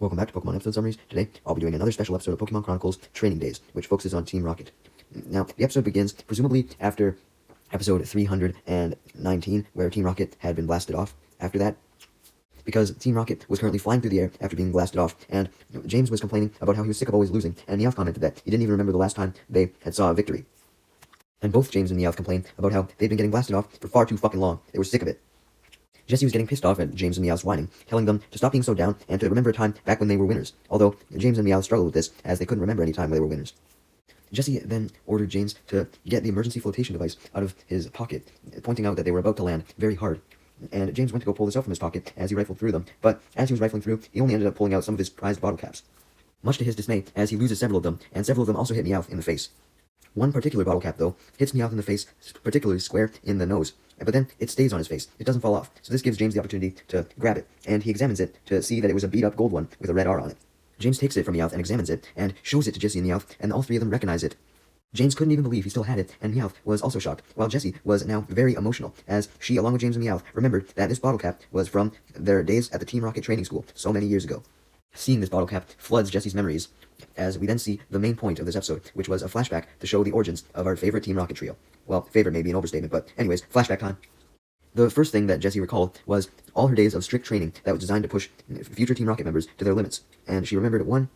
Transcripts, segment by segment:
Welcome back to Pokemon Episode Summaries. Today, I'll be doing another special episode of Pokemon Chronicles Training Days, which focuses on Team Rocket. Now, the episode begins, presumably, after episode 319, where Team Rocket had been blasted off. After that, because Team Rocket was currently flying through the air after being blasted off, and James was complaining about how he was sick of always losing, and Meowth commented that he didn't even remember the last time they had saw a victory. And both James and Meowth complained about how they'd been getting blasted off for far too fucking long. They were sick of it. Jessie was getting pissed off at James and Meowth's whining, telling them to stop being so down and to remember a time back when they were winners, although James and Meowth struggled with this, as they couldn't remember any time when they were winners. Jessie then ordered James to get the emergency flotation device out of his pocket, pointing out that they were about to land very hard. And James went to go pull this out from his pocket as he rifled through them, but as he was rifling through, he only ended up pulling out some of his prized bottle caps. Much to his dismay, as he loses several of them, and several of them also hit Meowth in the face. One particular bottle cap, though, hits Meowth in the face, particularly square in the nose, but then it stays on his face. It doesn't fall off, so this gives James the opportunity to grab it, and he examines it to see that it was a beat-up gold one with a red R on it. James takes it from Meowth and examines it, and shows it to Jessie and Meowth, and all three of them recognize it. James couldn't even believe he still had it, and Meowth was also shocked, while Jessie was now very emotional, as she, along with James and Meowth, remembered that this bottle cap was from their days at the Team Rocket training school so many years ago. Seeing this bottle cap floods Jessie's memories, as we then see the main point of this episode, which was a flashback to show the origins of our favorite Team Rocket trio. Well, favorite may be an overstatement, but anyways, flashback time. The first thing that Jessie recalled was all her days of strict training that was designed to push future Team Rocket members to their limits, and she remembered one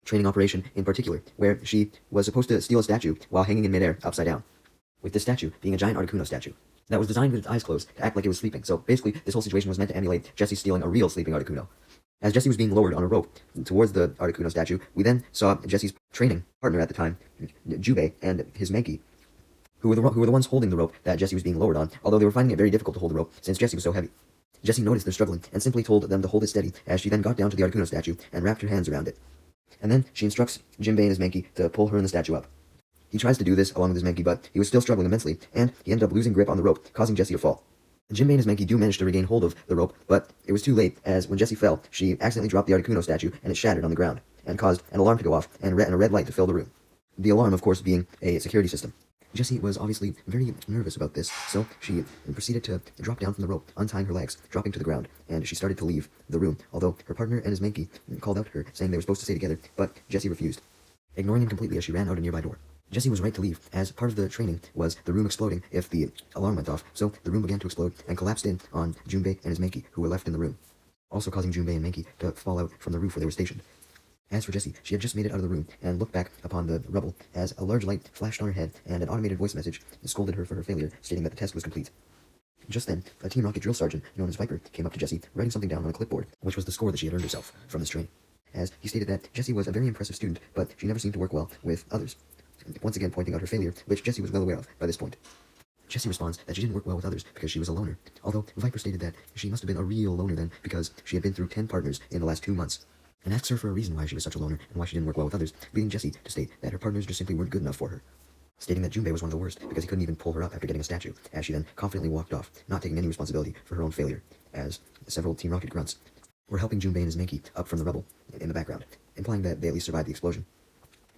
training operation in particular, where she was supposed to steal a statue while hanging in midair, upside down, with the statue being a giant Articuno statue that was designed with its eyes closed to act like it was sleeping. So basically, this whole situation was meant to emulate Jessie stealing a real sleeping Articuno. As Jessie was being lowered on a rope towards the Articuno statue, we then saw Jessie's training partner at the time, Jubei, and his Mankey, who were the ones holding the rope that Jessie was being lowered on, although they were finding it very difficult to hold the rope since Jessie was so heavy. Jessie noticed their struggling and simply told them to hold it steady, as she then got down to the Articuno statue and wrapped her hands around it. And then she instructs Jinbei and his Mankey to pull her and the statue up. He tries to do this along with his Mankey, but he was still struggling immensely, and he ended up losing grip on the rope, causing Jessie to fall. Jinbei and his Mankey do manage to regain hold of the rope, but it was too late, as when Jessie fell, she accidentally dropped the Articuno statue, and it shattered on the ground, and caused an alarm to go off, and a red light to fill the room. The alarm, of course, being a security system. Jessie was obviously very nervous about this, so she proceeded to drop down from the rope, untying her legs, dropping to the ground, and she started to leave the room, although her partner and his Mankey called out to her, saying they were supposed to stay together, but Jessie refused, ignoring him completely as she ran out a nearby door. Jessie was right to leave, as part of the training was the room exploding if the alarm went off, so the room began to explode and collapsed in on Junbei and his Mankey, who were left in the room, also causing Junbei and Mankey to fall out from the roof where they were stationed. As for Jessie, she had just made it out of the room and looked back upon the rubble as a large light flashed on her head and an automated voice message scolded her for her failure, stating that the test was complete. Just then, a Team Rocket drill sergeant known as Viper came up to Jessie, writing something down on a clipboard, which was the score that she had earned herself from this training. As he stated that Jessie was a very impressive student, but she never seemed to work well with others, once again pointing out her failure, which Jessie was well aware of by this point. Jessie responds that she didn't work well with others because she was a loner, although Viper stated that she must have been a real loner then because she had been through 10 partners in the last 2 months, and asks her for a reason why she was such a loner and why she didn't work well with others, leading Jessie to state that her partners just simply weren't good enough for her, stating that Junbei was one of the worst because he couldn't even pull her up after getting a statue, as she then confidently walked off, not taking any responsibility for her own failure, as several Team Rocket grunts were helping Junbei and his Mankey up from the rubble in the background, implying that they at least survived the explosion.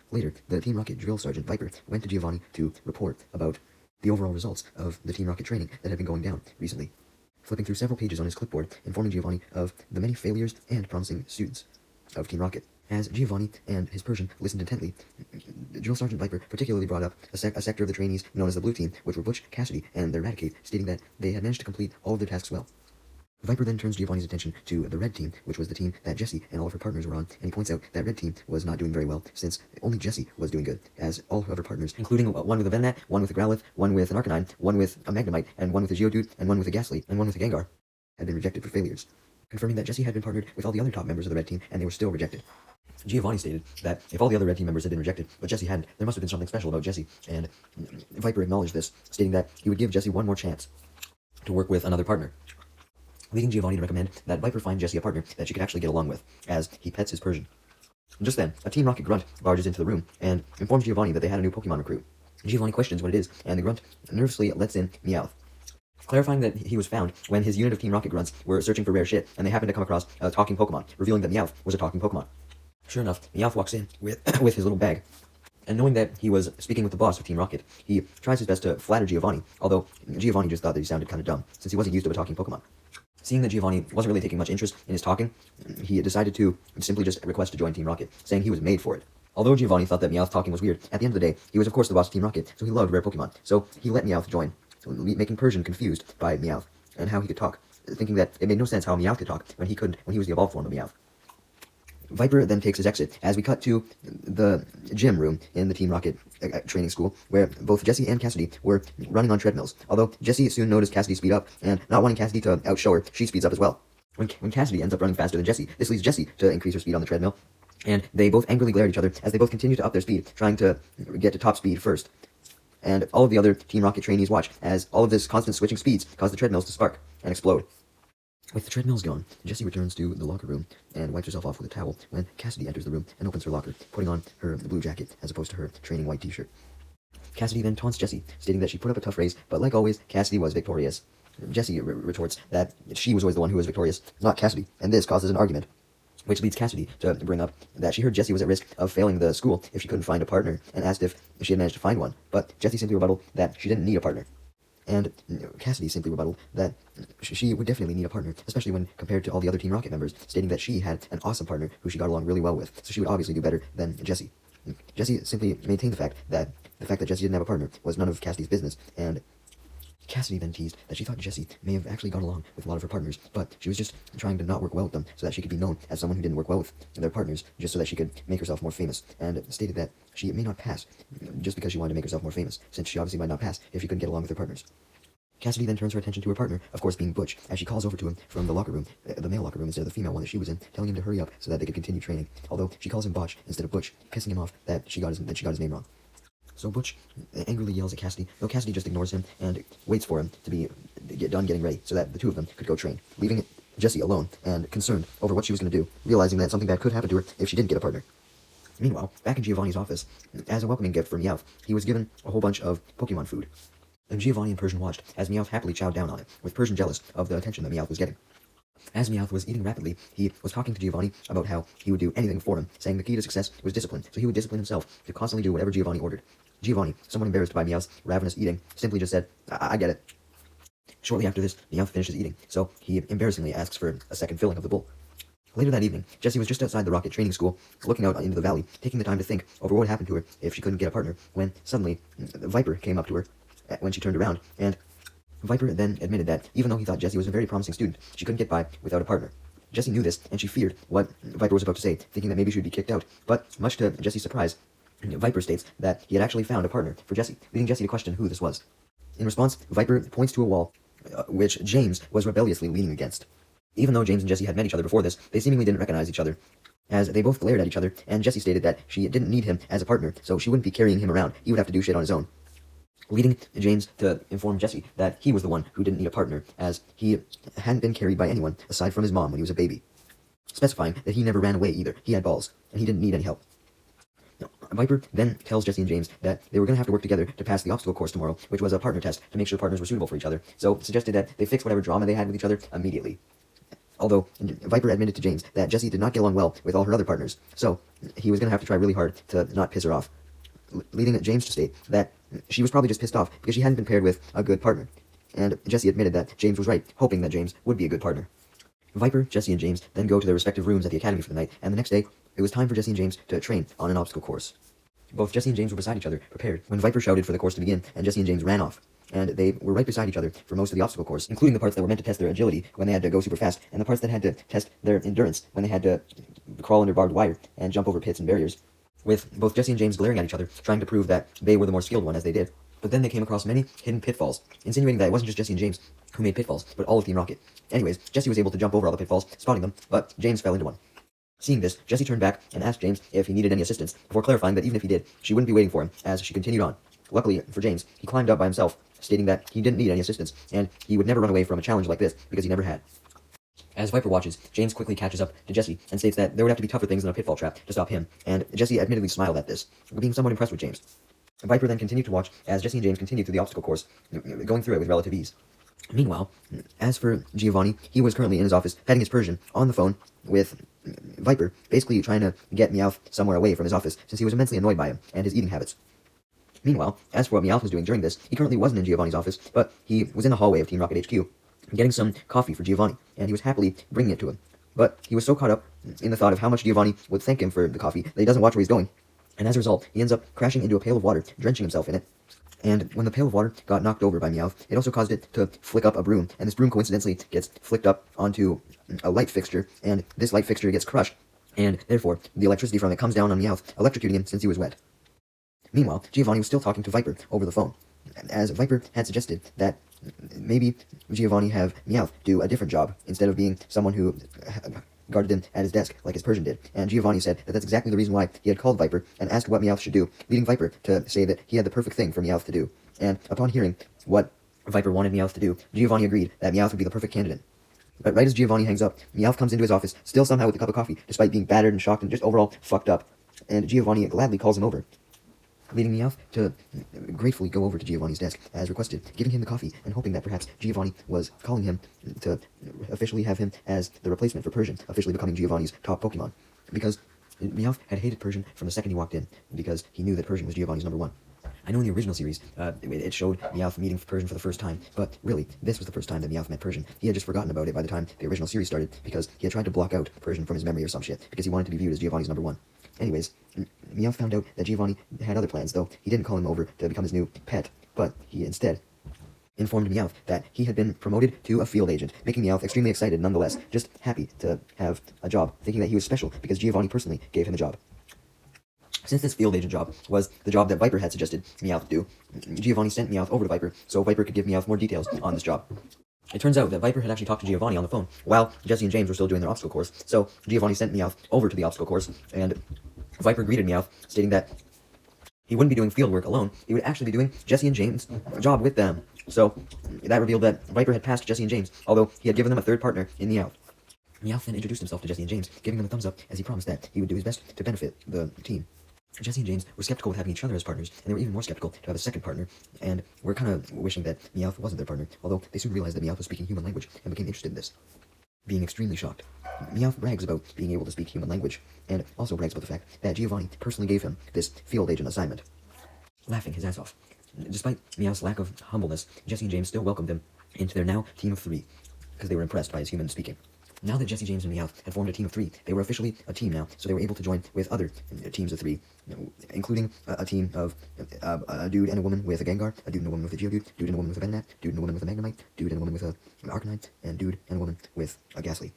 Later, the Team Rocket drill sergeant Viper went to Giovanni to report about the overall results of the Team Rocket training that had been going down recently, flipping through several pages on his clipboard, informing Giovanni of the many failures and promising students of Team Rocket. As Giovanni and his Persian listened intently, Drill Sergeant Viper particularly brought up a sector of the trainees known as the Blue Team, which were Butch, Cassidy, and their Eradicate, stating that they had managed to complete all of their tasks well. Viper then turns Giovanni's attention to the Red Team, which was the team that Jessie and all of her partners were on, and he points out that Red Team was not doing very well, since only Jessie was doing good, as all of her partners, including one with a Venonat, one with a Growlithe, one with an Arcanine, one with a Magnemite, and one with a Geodude, and one with a Ghastly, and one with a Gengar, had been rejected for failures, confirming that Jessie had been partnered with all the other top members of the Red Team, and they were still rejected. Giovanni stated that if all the other Red Team members had been rejected, but Jessie hadn't, there must have been something special about Jessie, and Viper acknowledged this, stating that he would give Jessie one more chance to work with another partner, leading Giovanni to recommend that Viper find Jessie a partner that she could actually get along with, as he pets his Persian. Just then, a Team Rocket grunt barges into the room and informs Giovanni that they had a new Pokemon recruit. Giovanni questions what it is, and the grunt nervously lets in Meowth, clarifying that he was found when his unit of Team Rocket grunts were searching for rare shit, and they happened to come across a talking Pokemon, revealing that Meowth was a talking Pokemon. Sure enough, Meowth walks in with his little bag, and knowing that he was speaking with the boss of Team Rocket, he tries his best to flatter Giovanni, although Giovanni just thought that he sounded kind of dumb, since he wasn't used to a talking Pokemon. Seeing that Giovanni wasn't really taking much interest in his talking, he decided to simply just request to join Team Rocket, saying he was made for it. Although Giovanni thought that Meowth's talking was weird, at the end of the day, he was of course the boss of Team Rocket, so he loved rare Pokemon. So he let Meowth join, making Persian confused by Meowth and how he could talk, thinking that it made no sense how Meowth could talk when he was the evolved form of Meowth. Viper then takes his exit as we cut to the gym room in the Team Rocket training school, where both Jessie and Cassidy were running on treadmills. Although Jessie soon noticed Cassidy speed up, and not wanting Cassidy to outshow her, she speeds up as well. When Cassidy ends up running faster than Jessie, this leads Jessie to increase her speed on the treadmill, and they both angrily glare at each other as they both continue to up their speed, trying to get to top speed first. And all of the other Team Rocket trainees watch as all of this constant switching speeds cause the treadmills to spark and explode. With the treadmills gone, Jessie returns to the locker room and wipes herself off with a towel when Cassidy enters the room and opens her locker, putting on her blue jacket as opposed to her training white t-shirt. Cassidy then taunts Jessie, stating that she put up a tough race, but like always, Cassidy was victorious. Jessie retorts that she was always the one who was victorious, not Cassidy, and this causes an argument, which leads Cassidy to bring up that she heard Jessie was at risk of failing the school if she couldn't find a partner, and asked if she had managed to find one, but Jessie simply rebutted that she didn't need a partner. And Cassidy simply rebutted that she would definitely need a partner, especially when compared to all the other Team Rocket members, stating that she had an awesome partner who she got along really well with, so she would obviously do better than Jessie. Jessie simply maintained the fact that Jessie didn't have a partner was none of Cassidy's business, and Cassidy then teased that she thought Jessie may have actually got along with a lot of her partners, but she was just trying to not work well with them so that she could be known as someone who didn't work well with their partners, just so that she could make herself more famous, and stated that she may not pass just because she wanted to make herself more famous, since she obviously might not pass if she couldn't get along with her partners. Cassidy then turns her attention to her partner, of course being Butch, as she calls over to him from the locker room, the male locker room instead of the female one that she was in, telling him to hurry up so that they could continue training, although she calls him Botch instead of Butch, pissing him off that she got his name wrong. So Butch angrily yells at Cassidy, though Cassidy just ignores him and waits for him to get done getting ready so that the two of them could go train, leaving Jessie alone and concerned over what she was going to do, realizing that something bad could happen to her if she didn't get a partner. Meanwhile, back in Giovanni's office, as a welcoming gift for Meowth, he was given a whole bunch of Pokemon food. And Giovanni and Persian watched as Meowth happily chowed down on it, with Persian jealous of the attention that Meowth was getting. As Meowth was eating rapidly, he was talking to Giovanni about how he would do anything for him, saying the key to success was discipline, so he would discipline himself to constantly do whatever Giovanni ordered. Giovanni, somewhat embarrassed by Meowth's ravenous eating, simply just said, I get it. Shortly after this, Meowth finishes eating, so he embarrassingly asks for a second filling of the bowl. Later that evening, Jessie was just outside the Rocket training school, looking out into the valley, taking the time to think over what would happen to her if she couldn't get a partner, when suddenly Viper came up to her when she turned around, and Viper then admitted that even though he thought Jessie was a very promising student, she couldn't get by without a partner. Jessie knew this, and she feared what Viper was about to say, thinking that maybe she would be kicked out, but much to Jessie's surprise, Viper states that he had actually found a partner for Jessie, leading Jessie to question who this was. In response, Viper points to a wall, which James was rebelliously leaning against. Even though James and Jessie had met each other before this, they seemingly didn't recognize each other, as they both glared at each other, and Jessie stated that she didn't need him as a partner, so she wouldn't be carrying him around, he would have to do shit on his own. Leading James to inform Jessie that he was the one who didn't need a partner, as he hadn't been carried by anyone aside from his mom when he was a baby, specifying that he never ran away either, he had balls, and he didn't need any help. Viper then tells Jessie and James that they were going to have to work together to pass the obstacle course tomorrow, which was a partner test to make sure partners were suitable for each other, so suggested that they fix whatever drama they had with each other immediately. Although Viper admitted to James that Jessie did not get along well with all her other partners, so he was going to have to try really hard to not piss her off, leading James to state that she was probably just pissed off because she hadn't been paired with a good partner, and Jessie admitted that James was right, hoping that James would be a good partner. Viper, Jessie, and James then go to their respective rooms at the academy for the night, and the next day, it was time for Jessie and James to train on an obstacle course. Both Jessie and James were beside each other, prepared, when Viper shouted for the course to begin, and Jessie and James ran off. And they were right beside each other for most of the obstacle course, including the parts that were meant to test their agility when they had to go super fast, and the parts that had to test their endurance when they had to crawl under barbed wire and jump over pits and barriers, with both Jessie and James glaring at each other, trying to prove that they were the more skilled one as they did. But then they came across many hidden pitfalls, insinuating that it wasn't just Jessie and James who made pitfalls, but all of Team Rocket. Anyways, Jessie was able to jump over all the pitfalls, spotting them, but James fell into one. Seeing this, Jessie turned back and asked James if he needed any assistance, before clarifying that even if he did, she wouldn't be waiting for him, as she continued on. Luckily for James, he climbed up by himself, stating that he didn't need any assistance, and he would never run away from a challenge like this, because he never had. As Viper watches, James quickly catches up to Jessie, and states that there would have to be tougher things than a pitfall trap to stop him, and Jessie admittedly smiled at this, being somewhat impressed with James. Viper then continued to watch as Jessie and James continued through the obstacle course, going through it with relative ease. Meanwhile, as for Giovanni, he was currently in his office, petting his Persian, on the phone with Viper, basically trying to get Meowth somewhere away from his office, since he was immensely annoyed by him and his eating habits. Meanwhile, as for what Meowth was doing during this, he currently wasn't in Giovanni's office, but he was in the hallway of Team Rocket HQ, getting some coffee for Giovanni, and he was happily bringing it to him. But he was so caught up in the thought of how much Giovanni would thank him for the coffee that he doesn't watch where he's going, and as a result, he ends up crashing into a pail of water, drenching himself in it. And when the pail of water got knocked over by Meowth, it also caused it to flick up a broom, and this broom coincidentally gets flicked up onto a light fixture, and this light fixture gets crushed, and therefore the electricity from it comes down on Meowth, electrocuting him since he was wet. Meanwhile, Giovanni was still talking to Viper over the phone, as Viper had suggested that maybe Giovanni have Meowth do a different job instead of being someone who guarded him at his desk like his Persian did, and Giovanni said that that's exactly the reason why he had called Viper and asked what Meowth should do, leading Viper to say that he had the perfect thing for Meowth to do. And upon hearing what Viper wanted Meowth to do, Giovanni agreed that Meowth would be the perfect candidate. But right as Giovanni hangs up, Meowth comes into his office, still somehow with a cup of coffee, despite being battered and shocked and just overall fucked up, and Giovanni gladly calls him over, leading Meowth to gratefully go over to Giovanni's desk, as requested, giving him the coffee, and hoping that perhaps Giovanni was calling him to officially have him as the replacement for Persian, officially becoming Giovanni's top Pokemon. Because Meowth had hated Persian from the second he walked in, because he knew that Persian was Giovanni's number one. I know in the original series, it showed Meowth meeting Persian for the first time, but really, this was the first time that Meowth met Persian. He had just forgotten about it by the time the original series started, because he had tried to block out Persian from his memory or some shit, because he wanted to be viewed as Giovanni's number one. Anyways, Meowth found out that Giovanni had other plans, though he didn't call him over to become his new pet, but he instead informed Meowth that he had been promoted to a field agent, making Meowth extremely excited nonetheless, just happy to have a job, thinking that he was special because Giovanni personally gave him the job. Since this field agent job was the job that Viper had suggested Meowth do, Giovanni sent Meowth over to Viper so Viper could give Meowth more details on this job. It turns out that Viper had actually talked to Giovanni on the phone while Jesse and James were still doing their obstacle course, so Giovanni sent Meowth over to the obstacle course, and Viper greeted Meowth, stating that he wouldn't be doing field work alone, he would actually be doing Jesse and James' job with them. So that revealed that Viper had passed Jesse and James, although he had given them a third partner in Meowth. Meowth then introduced himself to Jesse and James, giving them a thumbs up as he promised that he would do his best to benefit the team. Jesse and James were skeptical with having each other as partners, and they were even more skeptical to have a second partner, and were kind of wishing that Meowth wasn't their partner, although they soon realized that Meowth was speaking human language and became interested in this, being extremely shocked. Meowth brags about being able to speak human language, and also brags about the fact that Giovanni personally gave him this field agent assignment, laughing his ass off. Despite Meowth's lack of humbleness, Jesse and James still welcomed him into their now team of 3, because they were impressed by his human speaking. Now that Jesse, James, and Meowth had formed a team of 3, they were officially a team now, so they were able to join with other teams of 3, including a team of a dude and a woman with a Gengar, a dude and a woman with a Geodude, dude and a woman with a Venonat, dude and a woman with a Magnemite, dude and a woman with an Arcanine, and dude and a woman with a Ghastly.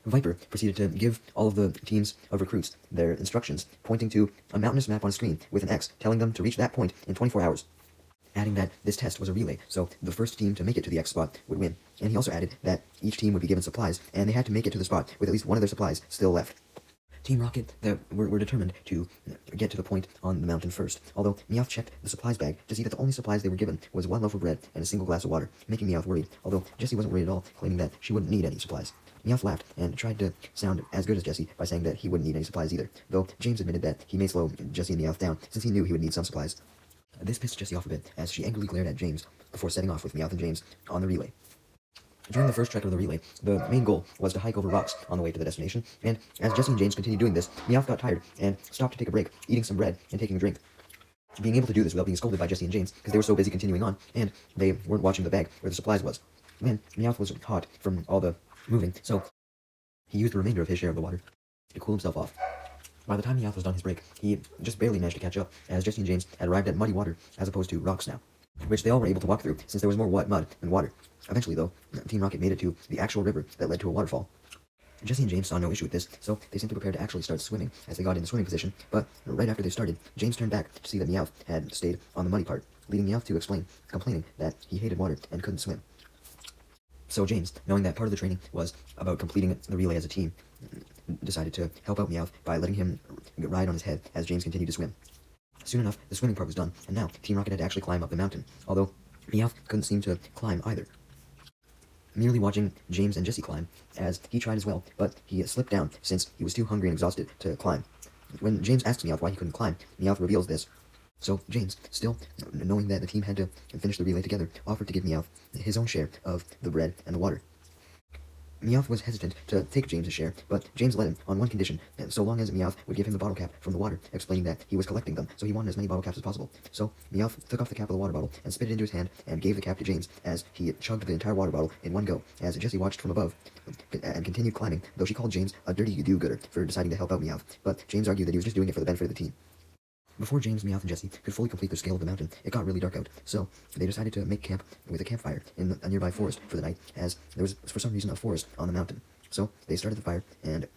Viper proceeded to give all of the teams of recruits their instructions, pointing to a mountainous map on screen with an X, telling them to reach that point in 24 hours. Adding that this test was a relay, so the first team to make it to the X spot would win. And he also added that each team would be given supplies, and they had to make it to the spot with at least one of their supplies still left. Team Rocket were determined to get to the point on the mountain first, although Meowth checked the supplies bag to see that the only supplies they were given was one loaf of bread and a single glass of water, making Meowth worried, although Jessie wasn't worried at all, claiming that she wouldn't need any supplies. Meowth laughed and tried to sound as good as Jessie by saying that he wouldn't need any supplies either, though James admitted that he may slow Jessie and Meowth down since he knew he would need some supplies. This pissed Jessie off a bit, as she angrily glared at James before setting off with Meowth and James on the relay. During the first trek of the relay, the main goal was to hike over rocks on the way to the destination, and as Jesse and James continued doing this, Meowth got tired and stopped to take a break, eating some bread and taking a drink. Being able to do this without being scolded by Jesse and James, because they were so busy continuing on, and they weren't watching the bag where the supplies was. Then, Meowth was hot from all the moving, so he used the remainder of his share of the water to cool himself off. By the time Meowth was done his break, he just barely managed to catch up, as Jesse and James had arrived at muddy water as opposed to rocks now, which they all were able to walk through since there was more wet mud than water. Eventually, though, Team Rocket made it to the actual river that led to a waterfall. Jesse and James saw no issue with this, so they simply prepared to actually start swimming as they got into swimming position, but right after they started, James turned back to see that Meowth had stayed on the muddy part, leading Meowth to complaining that he hated water and couldn't swim. So James, knowing that part of the training was about completing the relay as a team, decided to help out Meowth by letting him ride on his head as James continued to swim. Soon enough, the swimming part was done, and now Team Rocket had to actually climb up the mountain, although Meowth couldn't seem to climb either. Merely watching James and Jesse climb, as he tried as well, but he slipped down since he was too hungry and exhausted to climb. When James asks Meowth why he couldn't climb, Meowth reveals this. So James, still knowing that the team had to finish the relay together, offered to give Meowth his own share of the bread and the water. Meowth was hesitant to take James's share, but James let him on one condition, so long as Meowth would give him the bottle cap from the water, explaining that he was collecting them, so he wanted as many bottle caps as possible. So Meowth took off the cap of the water bottle and spit it into his hand and gave the cap to James as he chugged the entire water bottle in one go, as Jessie watched from above and continued climbing, though she called James a dirty do-gooder for deciding to help out Meowth, but James argued that he was just doing it for the benefit of the team. Before James, Meowth, and Jessie could fully complete their scale of the mountain, it got really dark out, so they decided to make camp with a campfire in a nearby forest for the night, as there was, for some reason, a forest on the mountain. So they started the fire, and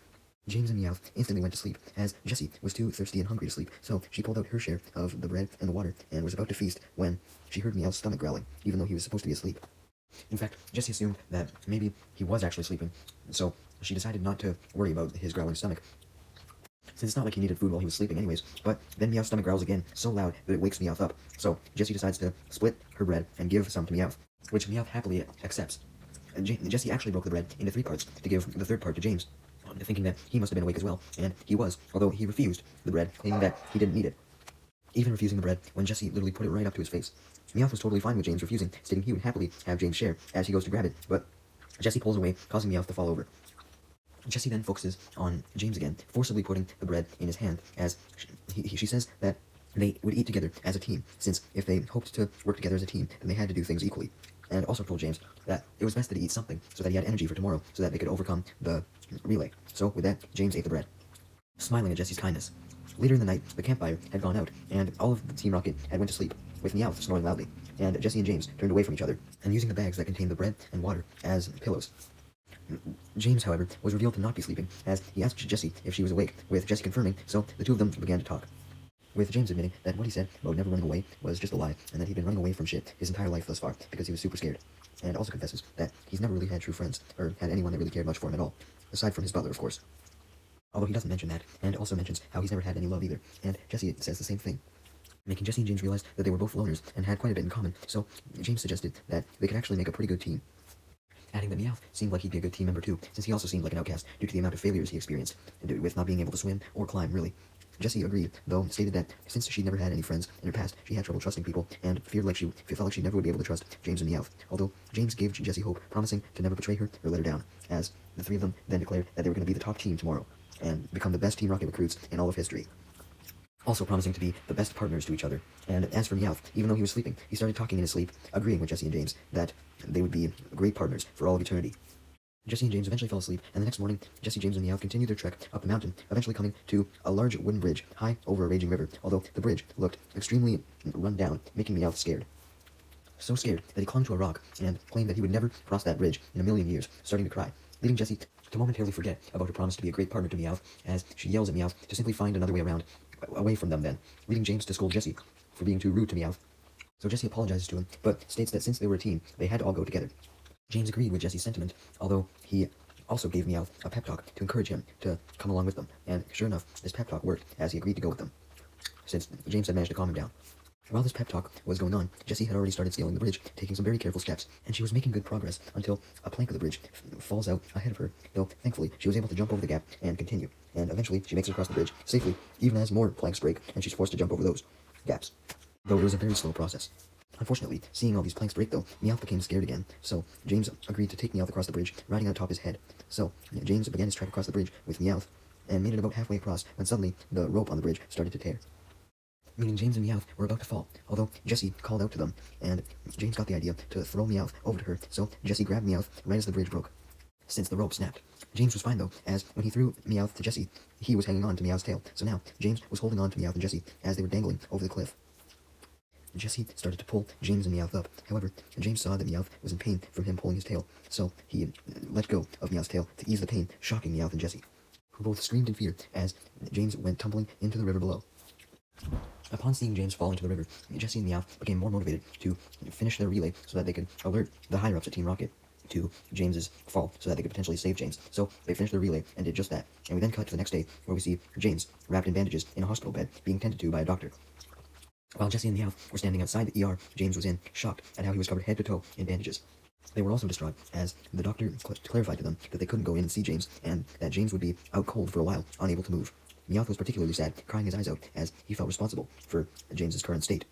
James and Meowth instantly went to sleep, as Jessie was too thirsty and hungry to sleep, so she pulled out her share of the bread and the water, and was about to feast when she heard Meowth's stomach growling, even though he was supposed to be asleep. In fact, Jessie assumed that maybe he was actually sleeping, so she decided not to worry about his growling stomach, since it's not like he needed food while he was sleeping anyways. But then Meowth's stomach growls again, so loud that it wakes Meowth up, so Jessie decides to split her bread and give some to Meowth, which Meowth happily accepts. Jessie actually broke the bread into 3 parts to give the 3rd part to James, thinking that he must have been awake as well, and he was, although he refused the bread, claiming that he didn't need it, even refusing the bread when Jessie literally put it right up to his face. Meowth was totally fine with James refusing, stating he would happily have James share as he goes to grab it, but Jessie pulls away, causing Meowth to fall over. Jessie then focuses on James again, forcibly putting the bread in his hand, as she says that they would eat together as a team, since if they hoped to work together as a team, then they had to do things equally, and also told James that it was best that he eat something so that he had energy for tomorrow, so that they could overcome the relay. So with that, James ate the bread, smiling at Jessie's kindness. Later in the night, the campfire had gone out, and all of the Team Rocket had went to sleep, with Meowth snoring loudly, and Jessie and James turned away from each other, and using the bags that contained the bread and water as pillows. James, however, was revealed to not be sleeping, as he asked Jessie if she was awake, with Jessie confirming, so the two of them began to talk, with James admitting that what he said about never running away was just a lie, and that he'd been running away from shit his entire life thus far, because he was super scared, and also confesses that he's never really had true friends, or had anyone that really cared much for him at all, aside from his butler, of course. Although he doesn't mention that, and also mentions how he's never had any love either, and Jessie says the same thing, making Jessie and James realize that they were both loners and had quite a bit in common, so James suggested that they could actually make a pretty good team, adding that Meowth seemed like he'd be a good team member too, since he also seemed like an outcast due to the amount of failures he experienced, with not being able to swim or climb, really. Jessie agreed, though stated that since she'd never had any friends in her past, she had trouble trusting people, and felt like she never would be able to trust James and Meowth, although James gave Jessie hope, promising to never betray her or let her down, as the 3 of them then declared that they were going to be the top team tomorrow, and become the best Team Rocket recruits in all of history, also promising to be the best partners to each other. And as for Meowth, even though he was sleeping, he started talking in his sleep, agreeing with Jessie and James that they would be great partners for all of eternity. Jessie and James eventually fell asleep, and the next morning, Jessie, James, and Meowth continued their trek up the mountain, eventually coming to a large wooden bridge high over a raging river, although the bridge looked extremely run down, making Meowth scared. So scared that he clung to a rock and claimed that he would never cross that bridge in a million years, starting to cry, leading Jessie to momentarily forget about her promise to be a great partner to Meowth, as she yells at Meowth to simply find another way away from them then, leading James to scold Jessie for being too rude to Meowth. So Jessie apologizes to him, but states that since they were a team, they had to all go together. James agreed with Jessie's sentiment, although he also gave Meowth a pep talk to encourage him to come along with them, and sure enough, this pep talk worked, as he agreed to go with them, since James had managed to calm him down. While this pep talk was going on, Jessie had already started scaling the bridge, taking some very careful steps, and she was making good progress until a plank of the bridge falls out ahead of her, though thankfully she was able to jump over the gap and continue, and eventually she makes it across the bridge safely, even as more planks break, and she's forced to jump over those gaps, though it was a very slow process. Unfortunately, seeing all these planks break though, Meowth became scared again, so James agreed to take Meowth across the bridge, riding on top his head. So James began his trek across the bridge with Meowth, and made it about halfway across when suddenly the rope on the bridge started to tear, meaning James and Meowth were about to fall, although Jessie called out to them, and James got the idea to throw Meowth over to her, so Jessie grabbed Meowth right as the bridge broke, since the rope snapped. James was fine though, as when he threw Meowth to Jessie, he was hanging on to Meowth's tail, so now James was holding on to Meowth and Jessie as they were dangling over the cliff. Jessie started to pull James and Meowth up. However, James saw that Meowth was in pain from him pulling his tail, so he let go of Meowth's tail to ease the pain, shocking Meowth and Jessie, who both screamed in fear as James went tumbling into the river below. Upon seeing James fall into the river, Jessie and Meowth became more motivated to finish their relay so that they could alert the higher-ups at Team Rocket to James's fall, so that they could potentially save James. So they finished their relay and did just that. And we then cut to the next day, where we see James wrapped in bandages in a hospital bed, being tended to by a doctor. While Jessie and Meowth were standing outside the ER James was in, shocked at how he was covered head to toe in bandages. They were also distraught, as the doctor clarified to them that they couldn't go in and see James, and that James would be out cold for a while, unable to move. Meowth was particularly sad, crying his eyes out, as he felt responsible for James's current state.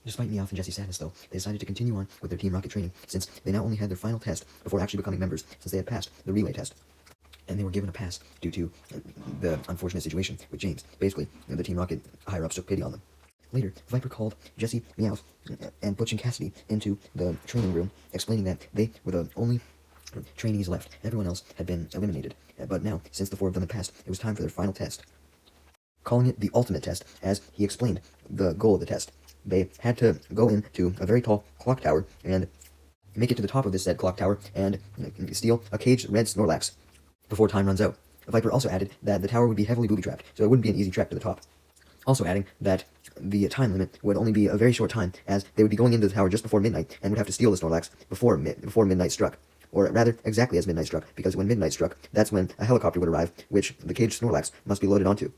Despite Meowth and Jessie's sadness, though, they decided to continue on with their Team Rocket training, since they now only had their final test before actually becoming members, since they had passed the relay test. And they were given a pass due to the unfortunate situation with James. Basically, the Team Rocket higher-ups took pity on them. Later, Viper called Jessie, Meowth, and Butch and Cassidy into the training room, explaining that they were the only trainees left. Everyone else had been eliminated. But now, since the four of them had passed, it was time for their final test. Calling it the ultimate test, as he explained the goal of the test. They had to go into a very tall clock tower and make it to the top of this said clock tower and steal a caged red Snorlax before time runs out. Viper also added that the tower would be heavily booby-trapped, so it wouldn't be an easy trek to the top. Also adding that the time limit would only be a very short time, as they would be going into the tower just before midnight and would have to steal the Snorlax before midnight struck. Or rather, exactly as midnight struck, because when midnight struck, that's when a helicopter would arrive, which the caged Snorlax must be loaded onto.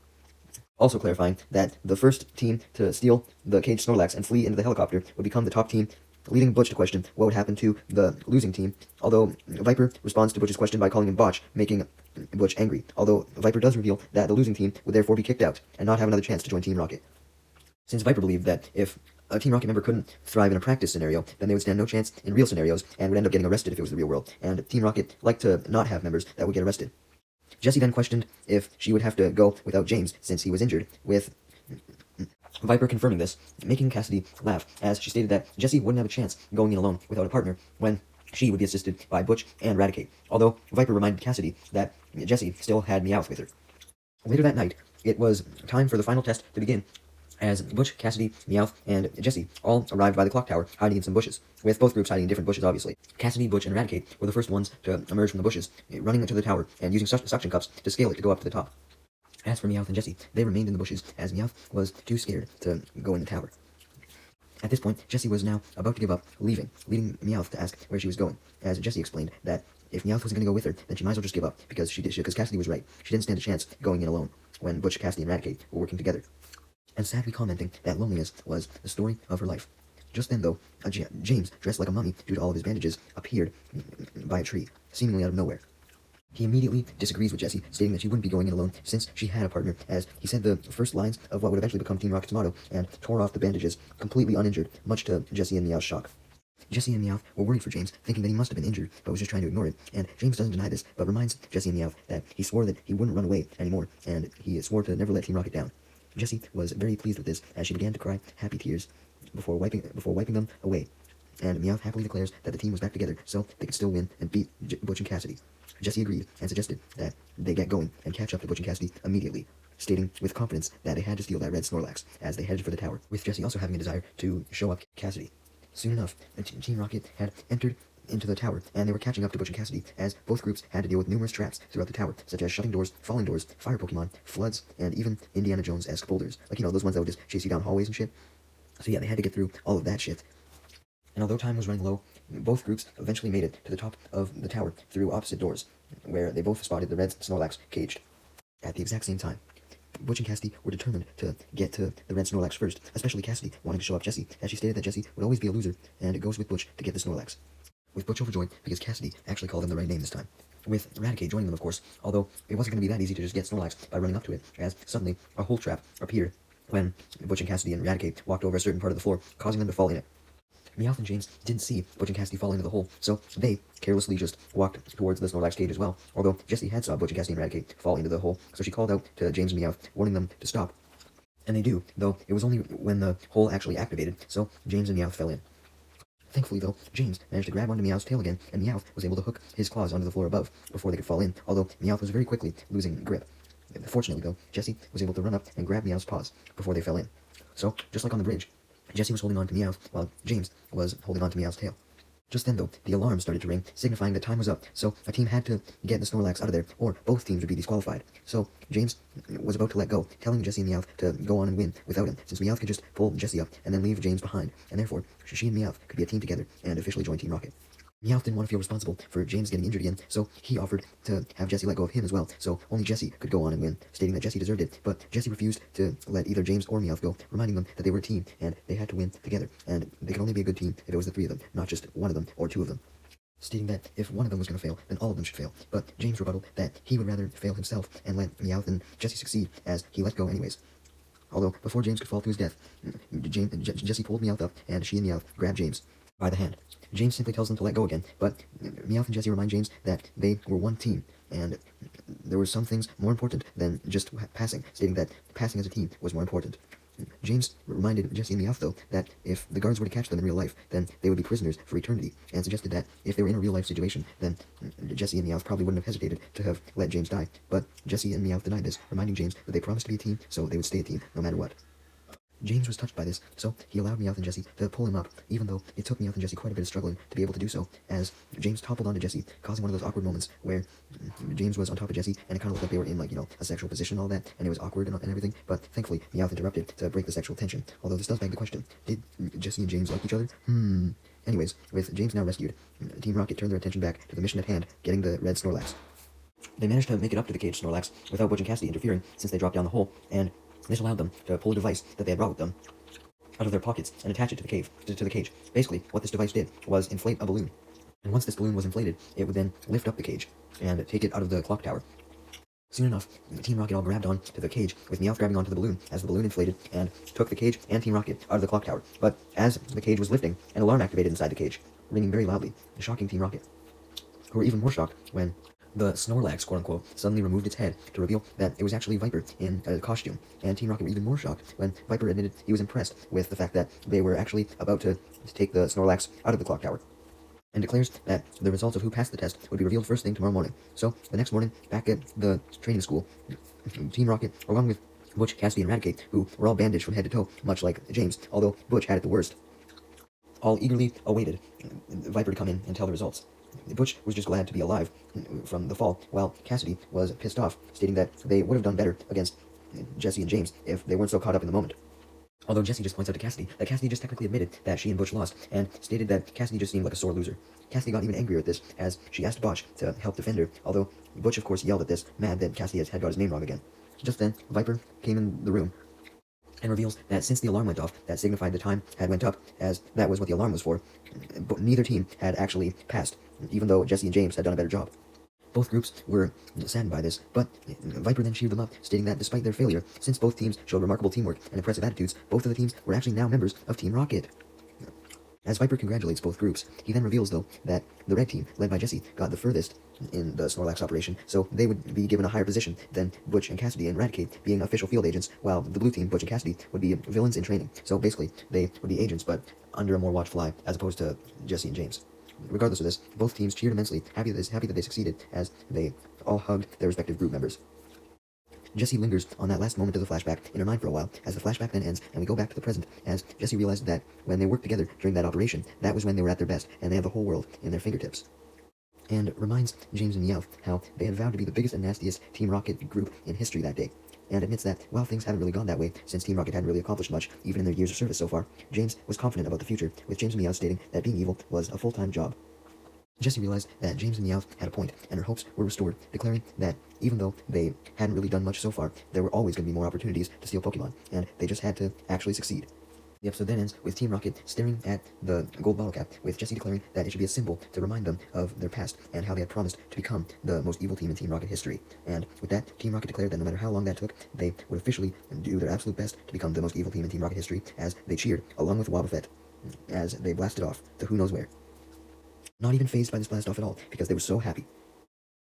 Also clarifying that the first team to steal the caged Snorlax and flee into the helicopter would become the top team, leading Butch to question what would happen to the losing team, although Viper responds to Butch's question by calling him Botch, making Butch angry, although Viper does reveal that the losing team would therefore be kicked out and not have another chance to join Team Rocket. Since Viper believed that if a Team Rocket member couldn't thrive in a practice scenario, then they would stand no chance in real scenarios and would end up getting arrested if it was the real world, and Team Rocket liked to not have members that would get arrested. Jessie then questioned if she would have to go without James since he was injured, with Viper confirming this, making Cassidy laugh, as she stated that Jessie wouldn't have a chance going in alone without a partner when she would be assisted by Butch and Raticate, although Viper reminded Cassidy that Jessie still had Meowth with her. Later that night, it was time for the final test to begin, as Butch, Cassidy, Meowth, and Jessie all arrived by the clock tower, hiding in some bushes, with both groups hiding in different bushes, obviously. Cassidy, Butch, and Raticate were the first ones to emerge from the bushes, running into the tower and using suction cups to scale it to go up to the top. As for Meowth and Jessie, they remained in the bushes, as Meowth was too scared to go in the tower. At this point, Jessie was now about to give up, leading Meowth to ask where she was going, as Jessie explained that if Meowth wasn't going to go with her, then she might as well just give up, because Cassidy was right. She didn't stand a chance going in alone, when Butch, Cassidy, and Raticate were working together, and sadly commenting that loneliness was the story of her life. Just then, though, James, dressed like a mummy due to all of his bandages, appeared by a tree, seemingly out of nowhere. He immediately disagrees with Jessie, stating that she wouldn't be going in alone since she had a partner, as he said the first lines of what would eventually become Team Rocket's motto, and tore off the bandages, completely uninjured, much to Jessie and Meowth's shock. Jessie and Meowth were worried for James, thinking that he must have been injured, but was just trying to ignore it, and James doesn't deny this, but reminds Jessie and Meowth that he swore that he wouldn't run away anymore, and he swore to never let Team Rocket down. Jessie was very pleased with this, as she began to cry happy tears before wiping them away, and Meowth happily declares that the team was back together, so they could still win and beat Butch and Cassidy. Jessie agreed and suggested that they get going and catch up to Butch and Cassidy immediately, stating with confidence that they had to steal that red Snorlax as they headed for the tower, with Jessie also having a desire to show up Cassidy. Soon enough, Team Rocket had entered into the tower, and they were catching up to Butch and Cassidy, as both groups had to deal with numerous traps throughout the tower, such as shutting doors, falling doors, fire Pokemon, floods, and even Indiana Jones-esque boulders. Like, those ones that would just chase you down hallways and shit. So yeah, they had to get through all of that shit. And although time was running low, both groups eventually made it to the top of the tower through opposite doors, where they both spotted the red Snorlax caged. At the exact same time, Butch and Cassidy were determined to get to the red Snorlax first, especially Cassidy wanting to show up Jessie, as she stated that Jessie would always be a loser, and it goes with Butch to get the Snorlax. With Butch overjoyed because Cassidy actually called him the right name this time. With Raticate joining them, of course, although it wasn't going to be that easy to just get Snorlax by running up to it, as suddenly a hole trap appeared when Butch and Cassidy and Raticate walked over a certain part of the floor, causing them to fall in it. Meowth and James didn't see Butch and Cassidy fall into the hole, so they carelessly just walked towards the Snorlax cage as well, although Jessie had saw Butch and Cassidy and Raticate fall into the hole, so she called out to James and Meowth, warning them to stop. And they do, though it was only when the hole actually activated, so James and Meowth fell in. Thankfully, though, James managed to grab onto Meowth's tail again, and Meowth was able to hook his claws onto the floor above before they could fall in, although Meowth was very quickly losing grip. Fortunately, though, Jessie was able to run up and grab Meowth's paws before they fell in. So, just like on the bridge, Jessie was holding on to Meowth, while James was holding on to Meowth's tail. Just then, though, the alarm started to ring, signifying that time was up, so a team had to get the Snorlax out of there, or both teams would be disqualified. So, James was about to let go, telling Jessie and Meowth to go on and win without him, since Meowth could just pull Jessie up and then leave James behind, and therefore, she and Meowth could be a team together and officially join Team Rocket. Meowth didn't want to feel responsible for James getting injured again, so he offered to have Jessie let go of him as well, so only Jessie could go on and win, stating that Jessie deserved it, but Jessie refused to let either James or Meowth go, reminding them that they were a team, and they had to win together, and they could only be a good team if it was the three of them, not just one of them or two of them. Stating that if one of them was going to fail, then all of them should fail, but James rebutted that he would rather fail himself and let Meowth and Jessie succeed, as he let go anyways. Although, before James could fall to his death, Jesse pulled Meowth up, and she and Meowth grabbed James by the hand. James simply tells them to let go again, but Meowth and Jesse remind James that they were one team, and there were some things more important than just passing, stating that passing as a team was more important. James reminded Jesse and Meowth, though, that if the guards were to catch them in real life, then they would be prisoners for eternity, and suggested that if they were in a real-life situation, then Jesse and Meowth probably wouldn't have hesitated to have let James die. But Jesse and Meowth denied this, reminding James that they promised to be a team, so they would stay a team no matter what. James was touched by this, so he allowed Meowth and Jesse to pull him up, even though it took Meowth and Jesse quite a bit of struggling to be able to do so, as James toppled onto Jesse, causing one of those awkward moments where James was on top of Jesse, and it kind of looked like they were in, like, a sexual position and all that, and it was awkward and everything, but thankfully Meowth interrupted to break the sexual tension, although this does beg the question, did Jesse and James like each other? Anyways, with James now rescued, Team Rocket turned their attention back to the mission at hand, getting the red Snorlax. They managed to make it up to the caged Snorlax without Butch and Cassidy interfering, since they dropped down the hole, and this allowed them to pull a device that they had brought with them out of their pockets and attach it to the cage. Basically, what this device did was inflate a balloon. And once this balloon was inflated, it would then lift up the cage and take it out of the clock tower. Soon enough, Team Rocket all grabbed on to the cage, with Meowth grabbing onto the balloon as the balloon inflated and took the cage and Team Rocket out of the clock tower. But as the cage was lifting, an alarm activated inside the cage, ringing very loudly, shocking Team Rocket, who were even more shocked when the Snorlax, quote-unquote, suddenly removed its head to reveal that it was actually Viper in a costume, and Team Rocket were even more shocked when Viper admitted he was impressed with the fact that they were actually about to take the Snorlax out of the clock tower, and declares that the results of who passed the test would be revealed first thing tomorrow morning. So, the next morning, back at the training school, Team Rocket, along with Butch, Cassidy, and Raticate, who were all bandaged from head to toe, much like James, although Butch had it the worst, all eagerly awaited Viper to come in and tell the results. Butch was just glad to be alive from the fall, while Cassidy was pissed off, stating that they would have done better against Jesse and James if they weren't so caught up in the moment. Although Jesse just points out to Cassidy that Cassidy just technically admitted that she and Butch lost, and stated that Cassidy just seemed like a sore loser. Cassidy got even angrier at this, as she asked Butch to help defend her, although Butch of course yelled at this, mad that Cassidy had got his name wrong again. Just then, Viper came in the room and reveals that since the alarm went off, that signified the time had went up, as that was what the alarm was for, but neither team had actually passed, even though Jesse and James had done a better job. Both groups were saddened by this, but Viper then cheered them up, stating that despite their failure, since both teams showed remarkable teamwork and impressive attitudes, both of the teams were actually now members of Team Rocket. As Viper congratulates both groups, he then reveals, though, that the red team, led by Jesse, got the furthest in the Snorlax operation, so they would be given a higher position than Butch and Cassidy and Raticate being official field agents, while the blue team, Butch and Cassidy, would be villains in training. So basically, they would be agents, but under a more watchful eye, as opposed to Jesse and James. Regardless of this, both teams cheered immensely, happy that they succeeded, as they all hugged their respective group members. Jesse lingers on that last moment of the flashback in her mind for a while, as the flashback then ends, and we go back to the present, as Jesse realized that when they worked together during that operation, that was when they were at their best, and they had the whole world in their fingertips. And reminds James and Meowth how they had vowed to be the biggest and nastiest Team Rocket group in history that day, and admits that while things haven't really gone that way, since Team Rocket hadn't really accomplished much, even in their years of service so far, James was confident about the future, with James and Meowth stating that being evil was a full-time job. Jesse realized that James and Meowth had a point, and her hopes were restored, declaring that even though they hadn't really done much so far, there were always going to be more opportunities to steal Pokemon, and they just had to actually succeed. The episode then ends with Team Rocket staring at the gold bottle cap, with Jesse declaring that it should be a symbol to remind them of their past and how they had promised to become the most evil team in Team Rocket history. And with that, Team Rocket declared that no matter how long that took, they would officially do their absolute best to become the most evil team in Team Rocket history, as they cheered, along with Wobbuffet, as they blasted off to who knows where. Not even fazed by this blast off at all, because they were so happy.